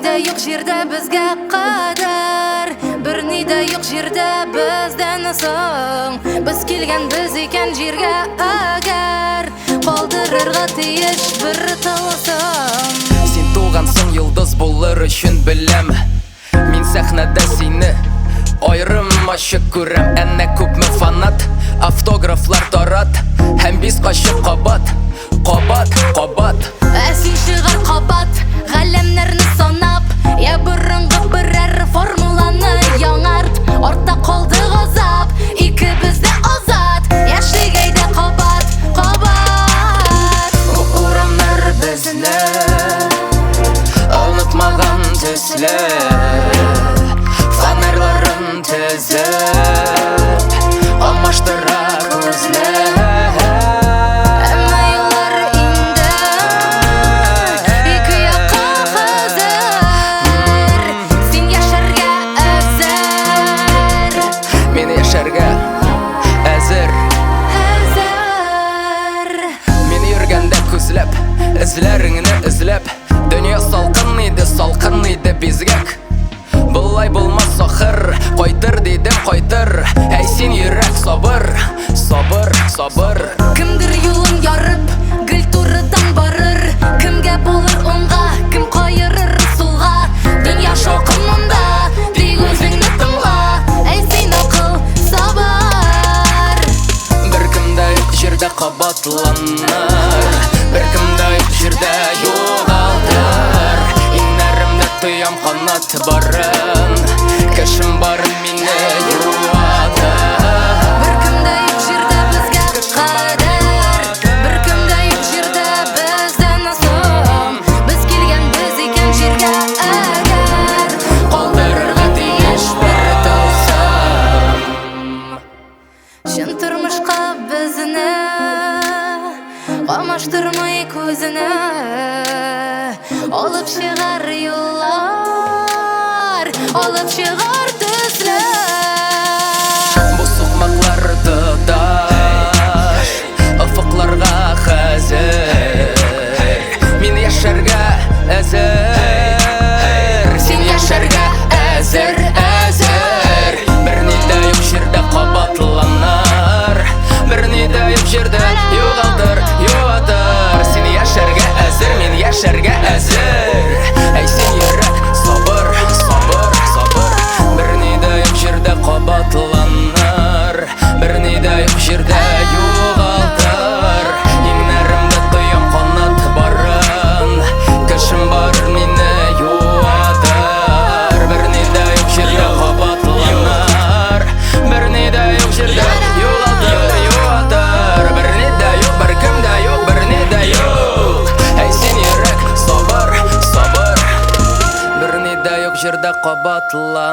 Берниде юк жерде безгә кадәр, берниде юк жерде бездән соң. Без килгән без икән җиргә әгәр, калдырырга тиеш бер тылсым. Син тугансың йолдыз булыр өчен беләм, мин сәхнәдә сине аерым ачык күрәм. Әнә күпме фанат, автографлар тарат, һәм бис качып кабат, кабат, кабат. Син чыгар кабат, галәмнәрне санап, я борынгы берәр формуланы яңарт. Артта калды газап, икебез дә азат, яшьлек әйдә кабат, кабат. Урамнар безне онытмаган төсле, фонарьларын тезеп алмаштыра күзләр. Эзләреңне эзләп, дөнья салкын иде бизгәк. Булай булмас ахыр, кайтыр дидем кайтыр. Әй син йөрәк сабыр, сабыр, сабыр. Кемдер юлын ярып, гөл турыдан барыр. Кемгә булыр уңга, кем кайырыр сулга. Дөнья шаукымында, тик үзеңне тыңла. Әй син акыл, сабыр. Беркемдә юк җирдә кабатланыр, беркемдә юк җирдә югалтыр. Иннәремдә тоям канат барын, кешем барын мине юатыр. Беркемдә юк җирдә безгә кадәр, беркемдә юк җирдә бездән соң. Без килгән без икән җиргә әгәр, Калдырырга тиеш бер тылсым. чын тормышка безне камаштырмый күзенә, алып чыгар юллар, алып чыгар төсләр. Бу сукмаклар тоташ, офыкларга хәзер. Мин яшәргә әзер, син яшәргә әзер, әзер. Бернидә юк җирдә кабатланыр, бернидә юк җирдә югалтыр, юатыр. Син яшәргә әзер, мин яшәргә әзер. Әй син йөрәк сабыр, сабыр, сабыр. Бернидә юк җирдә кабатланыр, бернидә юк җирдә югалтыр. Иңнәремдә тоям канат барын, кешем бар мине юатыр. Бернидә юк җирдә кабатланыр, бернидә юк җирдә югалтыр, юатыр. Бернидә юк, беркемдә юк, бернидә юк. Әй син йөрәк сабыр, сабыр. Бернидә юк җирдә кабатланыр.